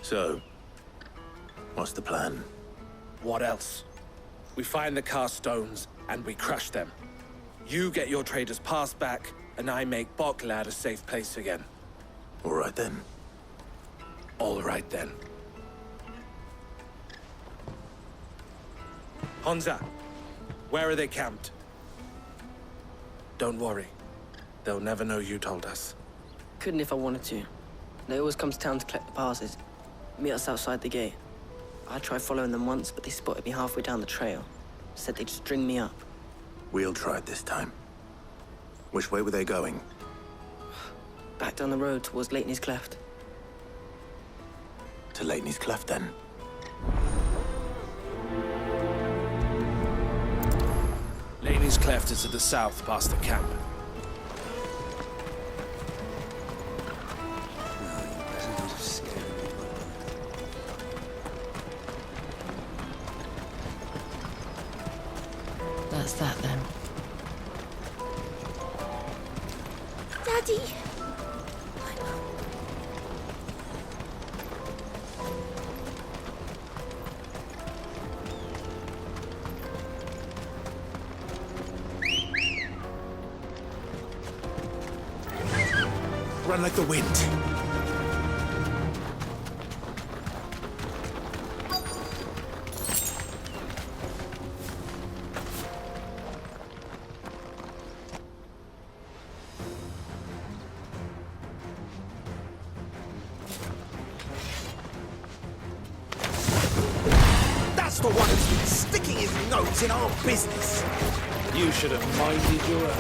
So, what's the plan? What else? We find the cast stones, and we crush them. You get your trader's pass back, and I make Boklad a safe place again. All right then. All right then. Honza, where are they camped? Don't worry. They'll never know you told us. Couldn't if I wanted to. They always come to town to collect the passes. Meet us outside the gate. I tried following them once, but they spotted me halfway down the trail. Said they'd string me up. We'll try it this time. Which way were they going? Back down the road towards Leighton's Cleft. To Leighton's Cleft, then. Leighton's Cleft is to the south, past the camp. That's that, then. Daddy! Run like the wind. That's the one who's been sticking his nose in our business. You should have minded your own.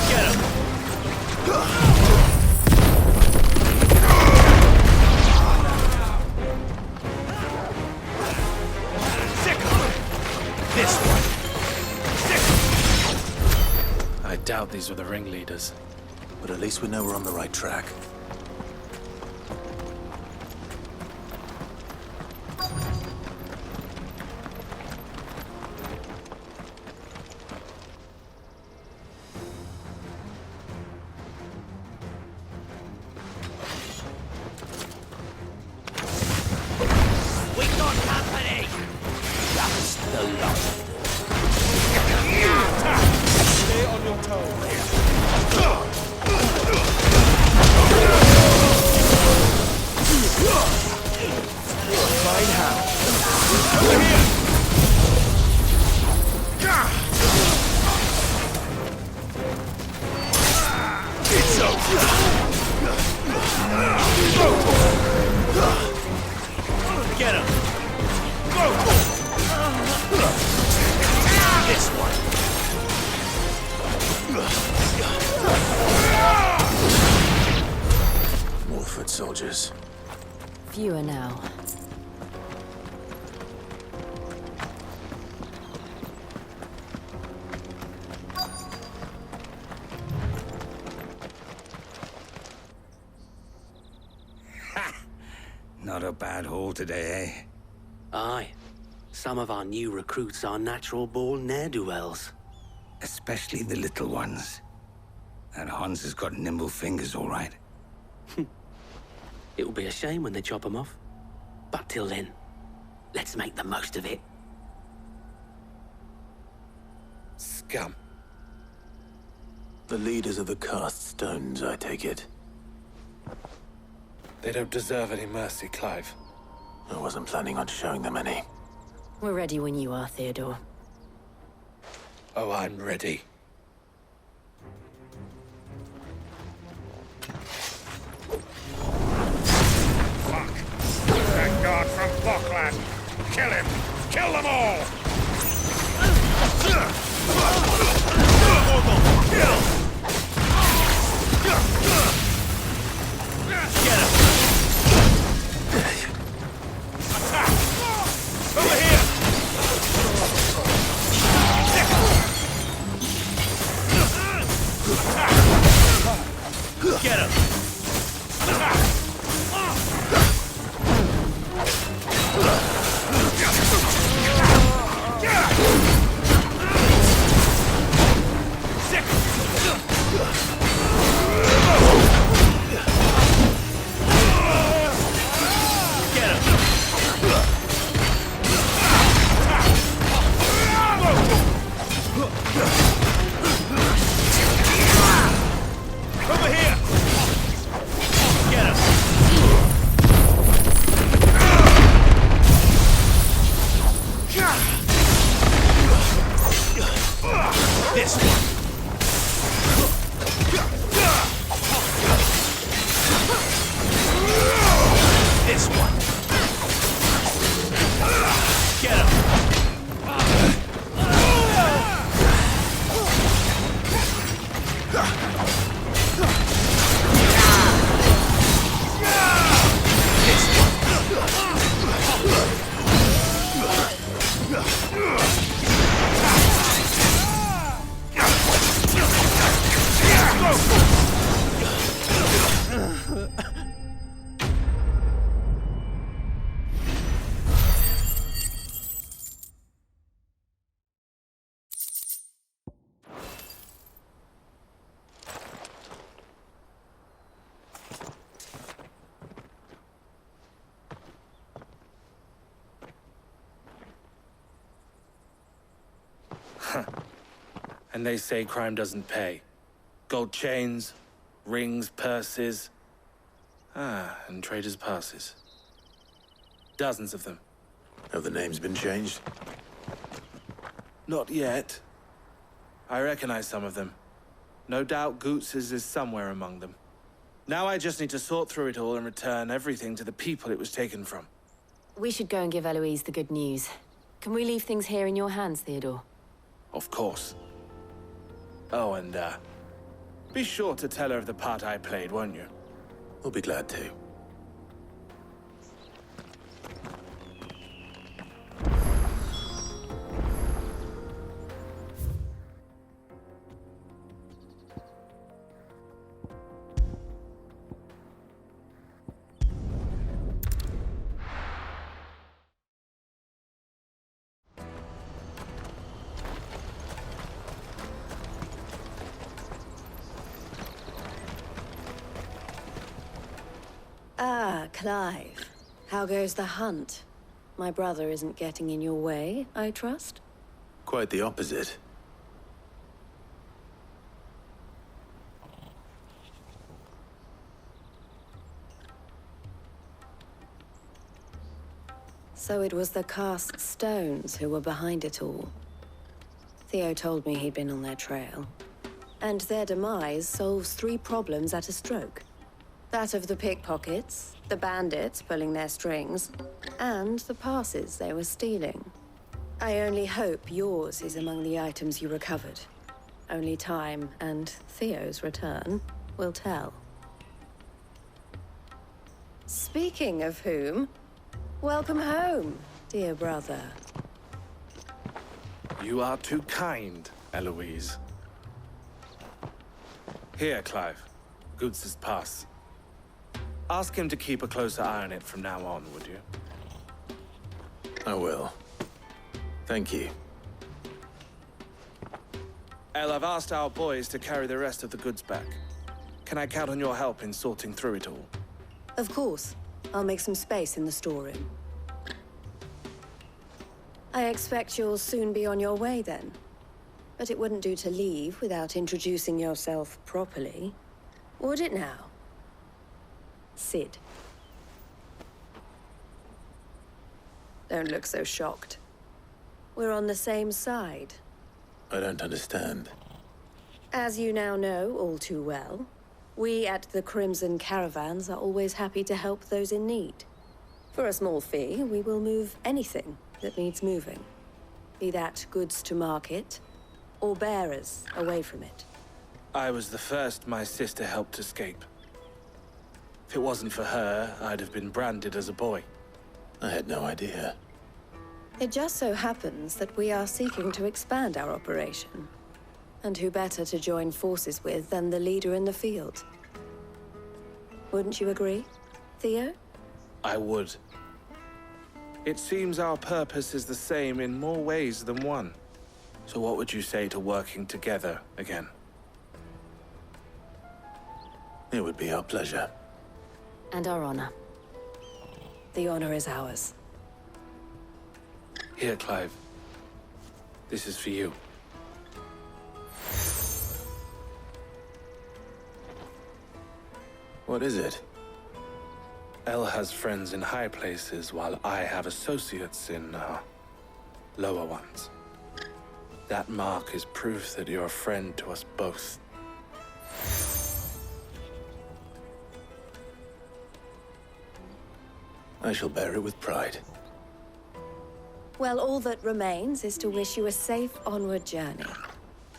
Get him! This one! I doubt these were the ringleaders. But at least we know we're on the right track. We got company! That's the lot. Stay on your toes. Find how. Over here! It's over! Get him! This one! More foot soldiers. Fewer now. Not a bad haul today, eh? Aye. Some of our new recruits are natural-born ne'er-do-wells. Especially the little ones. And Hans has got nimble fingers, all right. It will be a shame when they chop them off. But till then, let's make the most of it. Scum. The leaders of the cast stones, I take it. They don't deserve any mercy, Clive. I wasn't planning on showing them any. We're ready when you are, Theodore. Oh, I'm ready. Fuck! That guard from Boklad! Kill him! Kill them all! Get him! Attack! Over here! Get him! And they say crime doesn't pay. Gold chains, rings, purses. And traders' passes. Dozens of them. Have the names been changed? Not yet. I recognize some of them. No doubt Goots's is somewhere among them. Now I just need to sort through it all and return everything to the people it was taken from. We should go and give Eloise the good news. Can we leave things here in your hands, Theodore? Of course. Oh, and, be sure to tell her of the part I played, won't you? We'll be glad to. Ah, Clive. How goes the hunt? My brother isn't getting in your way, I trust? Quite the opposite. So it was the cast stones who were behind it all. Theo told me he'd been on their trail. And their demise solves 3 problems at a stroke. That of the pickpockets, the bandits pulling their strings, and the passes they were stealing. I only hope yours is among the items you recovered. Only time and Theo's return will tell. Speaking of whom, welcome home, dear brother. You are too kind, Eloise. Here, Clive. Goots's pass. Ask him to keep a closer eye on it from now on, would you? I will. Thank you. El, I've asked our boys to carry the rest of the goods back. Can I count on your help in sorting through it all? Of course. I'll make some space in the storeroom. I expect you'll soon be on your way then. But it wouldn't do to leave without introducing yourself properly. Would it now? Sid. Don't look so shocked. We're on the same side. I don't understand. As you now know all too well, we at the Crimson Caravans are always happy to help those in need. For a small fee, we will move anything that needs moving. Be that goods to market, or bearers away from it. I was the first my sister helped escape. If it wasn't for her, I'd have been branded as a boy. I had no idea. It just so happens that we are seeking to expand our operation. And who better to join forces with than the leader in the field? Wouldn't you agree, Theo? I would. It seems our purpose is the same in more ways than one. So what would you say to working together again? It would be our pleasure. And our honor. The honor is ours. Here, Clive. This is for you. What is it? El has friends in high places, while I have associates in, lower ones. That mark is proof that you're a friend to us both. I shall bear it with pride. Well, all that remains is to wish you a safe onward journey.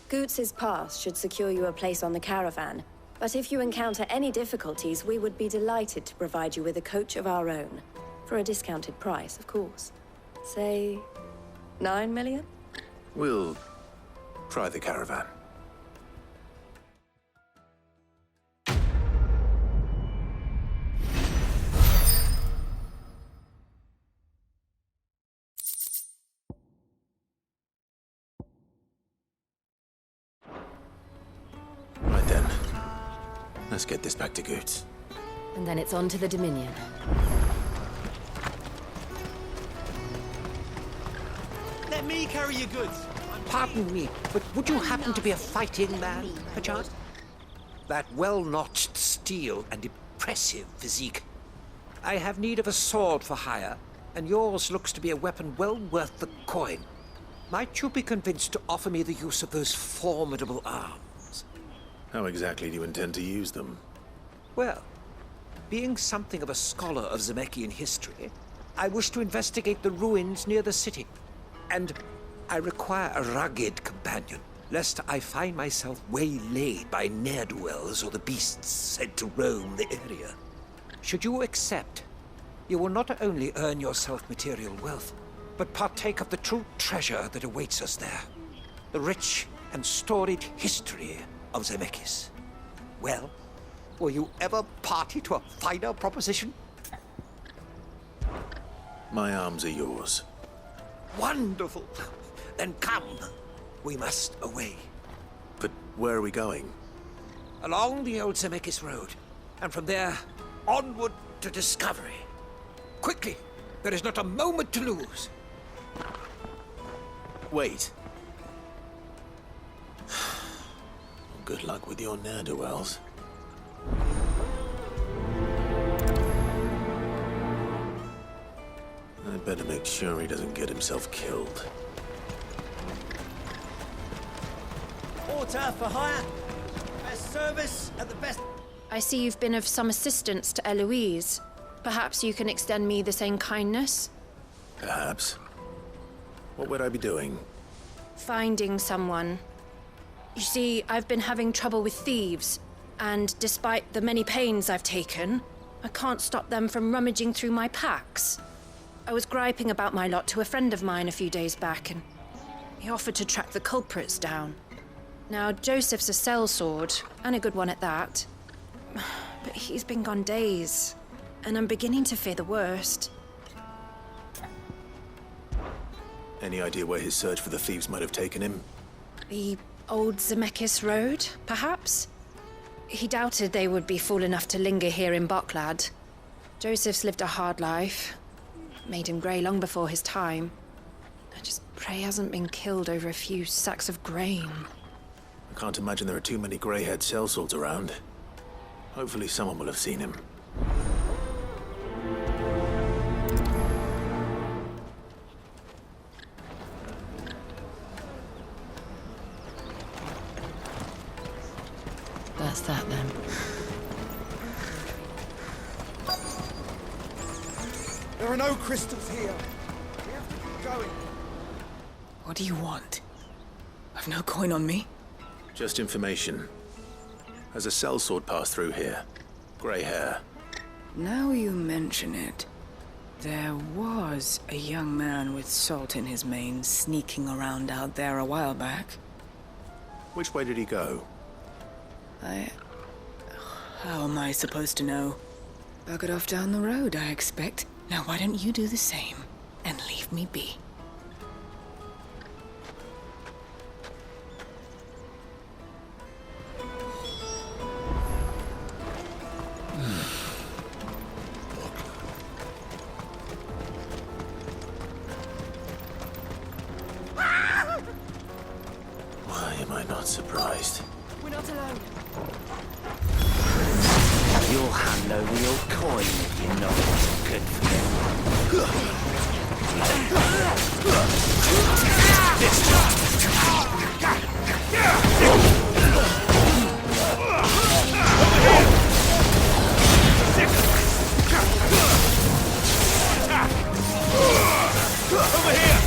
Goots's pass should secure you a place on the caravan, but if you encounter any difficulties, we would be delighted to provide you with a coach of our own. For a discounted price, of course. Say, 9 million? We'll try the caravan. Right then. Let's get this back to Goots. And then it's on to the Dominion. Let me carry your goods. I'm Pardon me, but would you happen to be a fighting man, perchance? That well-notched steel and impressive physique. I have need of a sword for hire, and yours looks to be a weapon well worth the coin. Might you be convinced to offer me the use of those formidable arms? How exactly do you intend to use them? Well, being something of a scholar of Zemeckis history, I wish to investigate the ruins near the city. And I require a rugged companion, lest I find myself waylaid by ne'er-do-wells or the beasts said to roam the area. Should you accept, you will not only earn yourself material wealth, but partake of the true treasure that awaits us there. The rich and storied history of Zemeckis. Well, will you ever party to a finer proposition? My arms are yours. Wonderful! Then come. We must away. But where are we going? Along the old Zemeckis Road, and from there, onward to discovery. Quickly! There is not a moment to lose. Wait. Good luck with your ne'er-do-wells. I'd better make sure he doesn't get himself killed. Water for hire. Best service at the best... I see you've been of some assistance to Eloise. Perhaps you can extend me the same kindness? Perhaps. What would I be doing? Finding someone. You see, I've been having trouble with thieves, and despite the many pains I've taken, I can't stop them from rummaging through my packs. I was griping about my lot to a friend of mine a few days back, and he offered to track the culprits down. Now, Joseph's a sellsword, and a good one at that. But he's been gone days, and I'm beginning to fear the worst. Any idea where his search for the thieves might have taken him? The old Zemeckis Road, perhaps? He doubted they would be fool enough to linger here in Boklad. Joseph's lived a hard life. Made him grey long before his time. I just pray he hasn't been killed over a few sacks of grain. I can't imagine there are too many grey-haired sellswords around. Hopefully someone will have seen him. That's that then. There are no crystals here. We have to keep going. What do you want? I've no coin on me. Just information. Has a sellsword passed through here? Grey hair. Now you mention it, there was a young man with salt in his mane sneaking around out there a while back. Which way did he go? How am I supposed to know? Buggered off down the road, I expect. Now why don't you do the same and leave me be? Why am I not surprised? We're not alone. You'll hand over your coin if you're not good for Over here!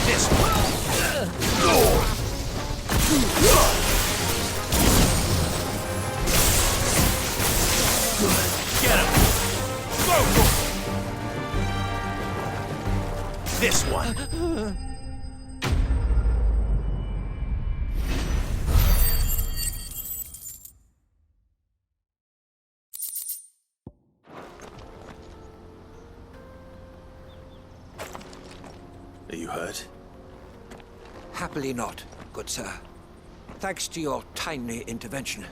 This one! Get him! Go! This one! Are you hurt? Happily not, good sir. Thanks to your timely intervention.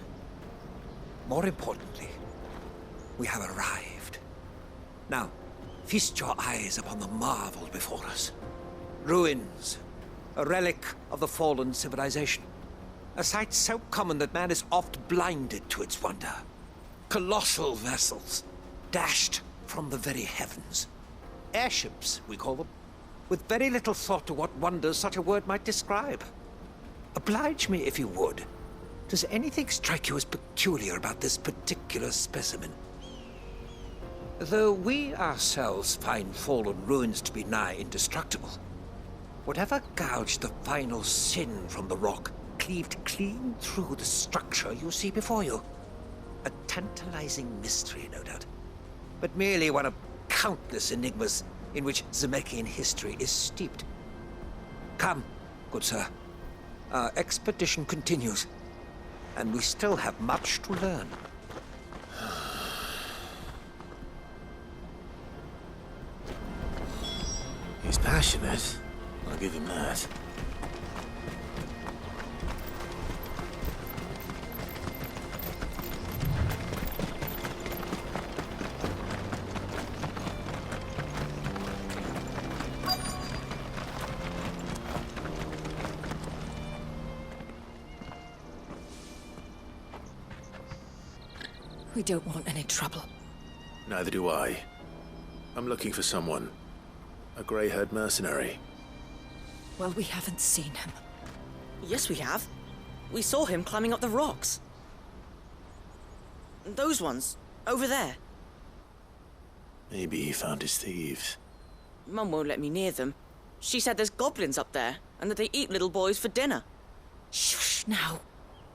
More importantly, we have arrived. Now, feast your eyes upon the marvel before us. Ruins, a relic of the fallen civilization. A sight so common that man is oft blinded to its wonder. Colossal vessels, dashed from the very heavens. Airships, we call them, with very little thought to what wonders such a word might describe. Oblige me if you would. Does anything strike you as peculiar about this particular specimen? Though we ourselves find fallen ruins to be nigh indestructible, whatever gouged the final sin from the rock cleaved clean through the structure you see before you. A tantalizing mystery, no doubt, but merely one of countless enigmas in which Zemeckien history is steeped. Come, good sir. Our expedition continues, and we still have much to learn. He's passionate. I'll give him that. We don't want any trouble. Neither do I. I'm looking for someone. A grey-haired mercenary. Well, we haven't seen him. Yes, we have. We saw him climbing up the rocks. Those ones, over there. Maybe he found his thieves. Mum won't let me near them. She said there's goblins up there, and that they eat little boys for dinner. Shush, now.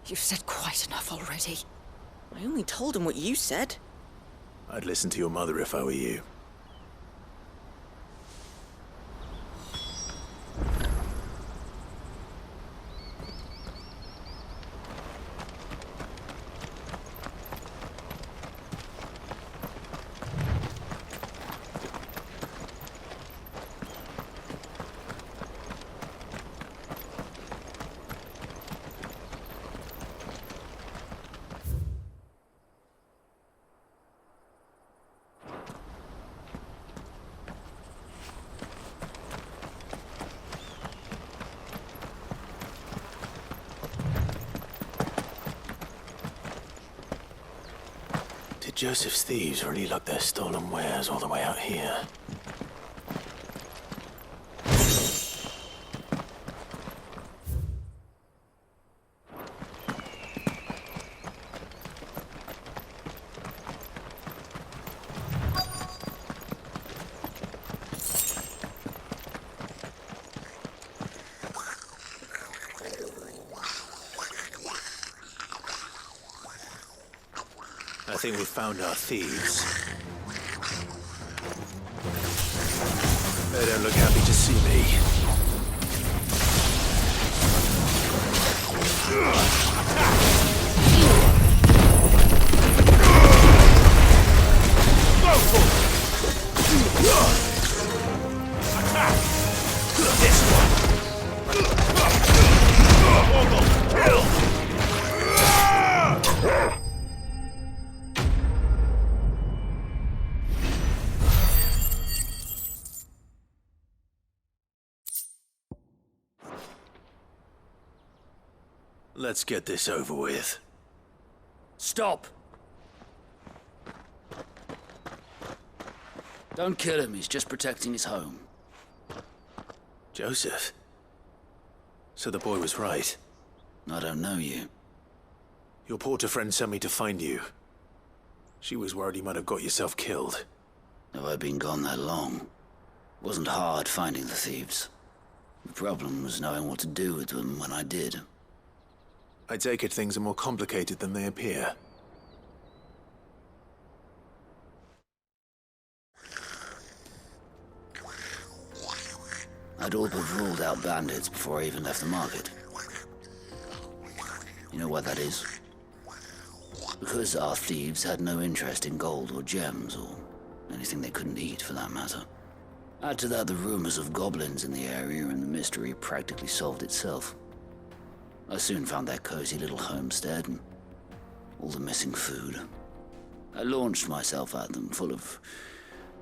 You've said quite enough already. I only told him what you said. I'd listen to your mother if I were you. Did Joseph's thieves really lug their stolen wares all the way out here? I think we've found our thieves. They don't look happy to see me. Let's get this over with. Stop! Don't kill him, he's just protecting his home. Joseph? So the boy was right. I don't know you. Your porter friend sent me to find you. She was worried you might have got yourself killed. Have I been gone that long? Wasn't hard finding the thieves. The problem was knowing what to do with them when I did. I take it things are more complicated than they appear. I'd all but ruled out bandits before I even left the market. You know why that is? Because our thieves had no interest in gold or gems, or anything they couldn't eat for that matter. Add to that the rumors of goblins in the area, and the mystery practically solved itself. I soon found their cozy little homestead and all the missing food. I launched myself at them, full of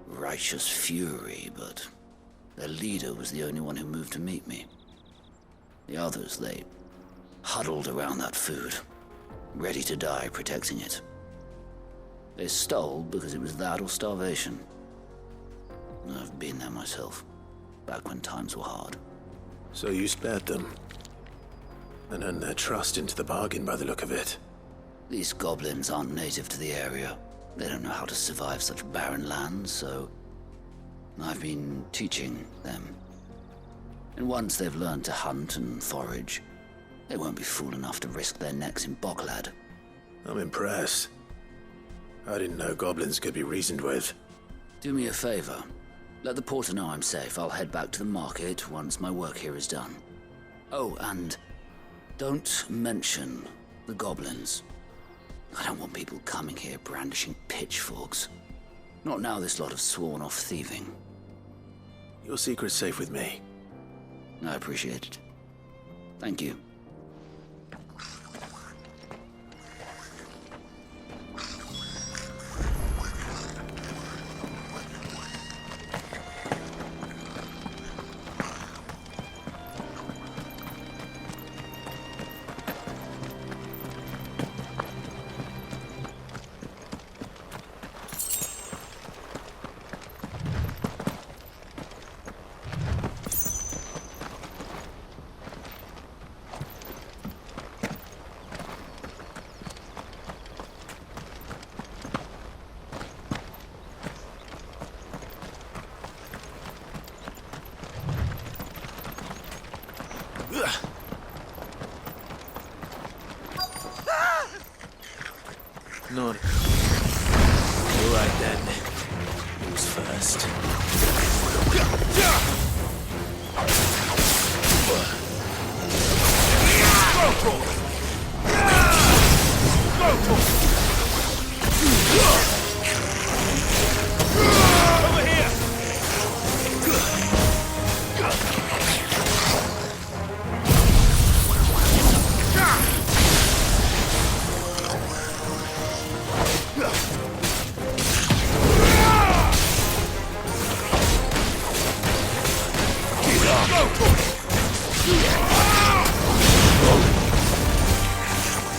righteous fury, but their leader was the only one who moved to meet me. The others, they huddled around that food, ready to die protecting it. They stole because it was that or starvation. I've been there myself, back when times were hard. So you spared them, and earned their trust into the bargain by the look of it. These goblins aren't native to the area. They don't know how to survive such barren lands, so I've been teaching them. And once they've learned to hunt and forage, they won't be fool enough to risk their necks in Bocklad. I'm impressed. I didn't know goblins could be reasoned with. Do me a favor. Let the porter know I'm safe. I'll head back to the market once my work here is done. Oh, and don't mention the goblins. I don't want people coming here brandishing pitchforks. Not now this lot have sworn off thieving. Your secret's safe with me. I appreciate it. Thank you. None. All right then. Who's first? Over here!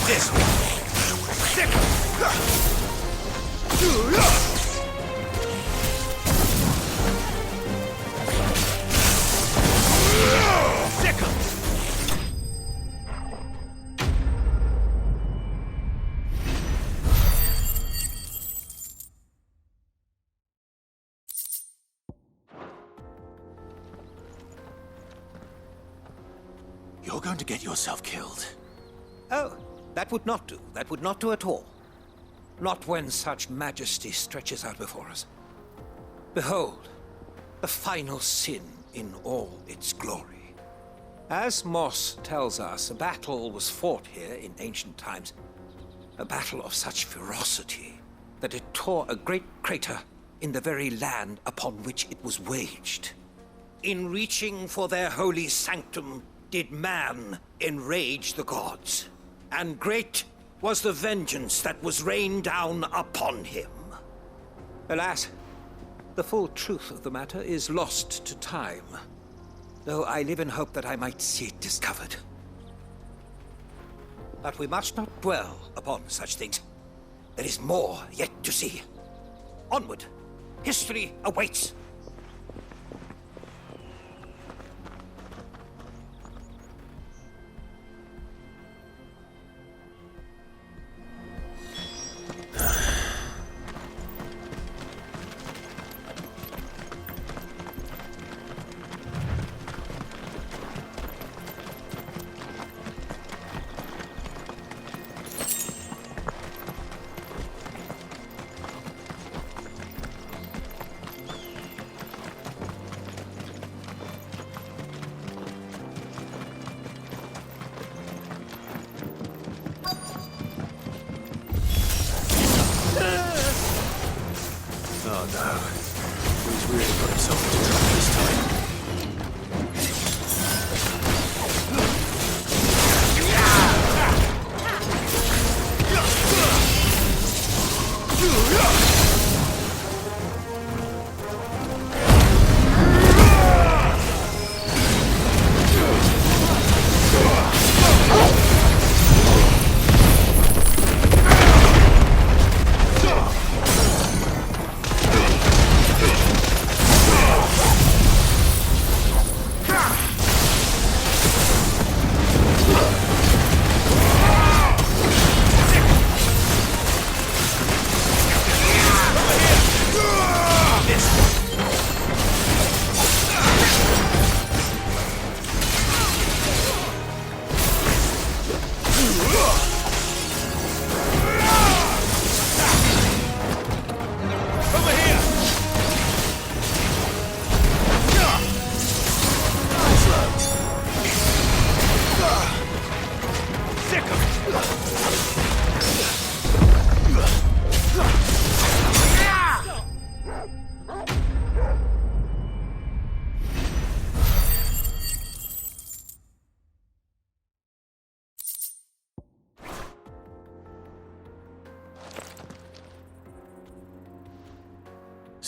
This way. You're going to get yourself killed. Oh, that would not do. That would not do at all. Not when such majesty stretches out before us. Behold, the final sin in all its glory. As Moss tells us, a battle was fought here in ancient times. A battle of such ferocity that it tore a great crater in the very land upon which it was waged. In reaching for their holy sanctum, did man enrage the gods, and great was the vengeance that was rained down upon him. Alas, the full truth of the matter is lost to time, though I live in hope that I might see it discovered. But we must not dwell upon such things. There is more yet to see. Onward! History awaits! Oh no. He's really got himself into trouble this time.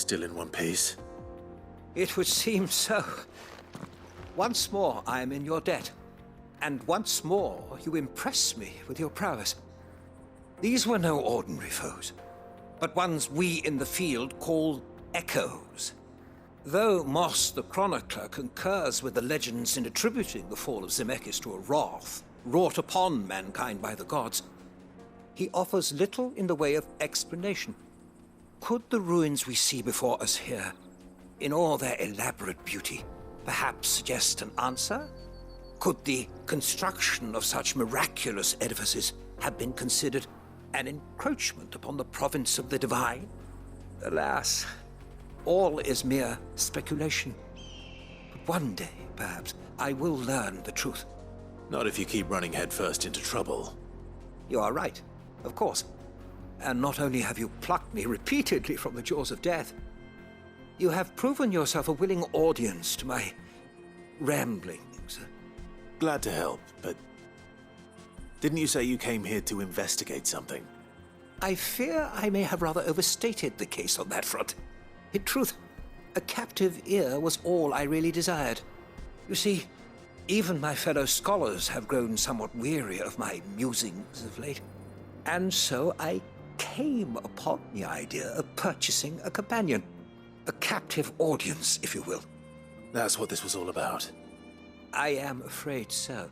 Still in one piece? It would seem so. Once more, I am in your debt. And once more, you impress me with your prowess. These were no ordinary foes, but ones we in the field call echoes. Though Moss the Chronicler concurs with the legends in attributing the fall of Zemeckis to a wrath wrought upon mankind by the gods, he offers little in the way of explanation. Could the ruins we see before us here, in all their elaborate beauty, perhaps suggest an answer? Could the construction of such miraculous edifices have been considered an encroachment upon the province of the divine? Alas, all is mere speculation. But one day, perhaps, I will learn the truth. Not if you keep running headfirst into trouble. You are right, of course. And not only have you plucked me repeatedly from the jaws of death, you have proven yourself a willing audience to my ramblings. Glad to help, but didn't you say you came here to investigate something? I fear I may have rather overstated the case on that front. In truth, a captive ear was all I really desired. You see, even my fellow scholars have grown somewhat weary of my musings of late. And so I came upon the idea of purchasing a companion. A captive audience, if you will. That's what this was all about. I am afraid so.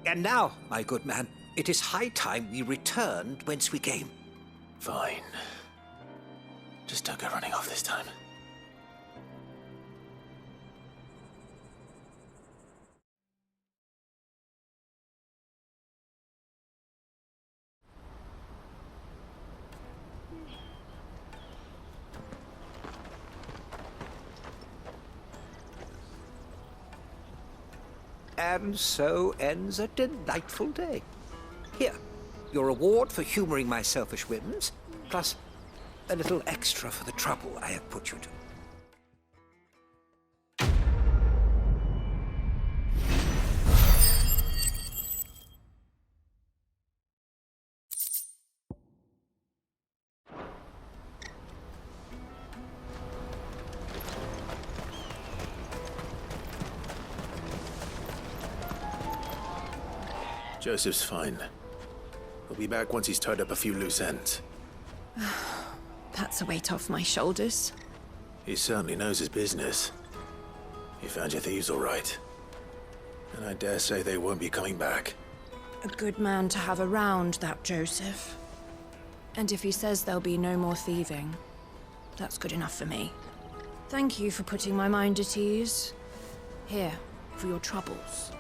And now, my good man, it is high time we returned whence we came. Fine. Just don't go running off this time. And so ends a delightful day. Here, your reward for humoring my selfish whims, plus a little extra for the trouble I have put you to. Joseph's fine. He'll be back once he's tied up a few loose ends. That's a weight off my shoulders. He certainly knows his business. He found your thieves all right. And I dare say they won't be coming back. A good man to have around, that Joseph. And if he says there'll be no more thieving, that's good enough for me. Thank you for putting my mind at ease. Here, for your troubles.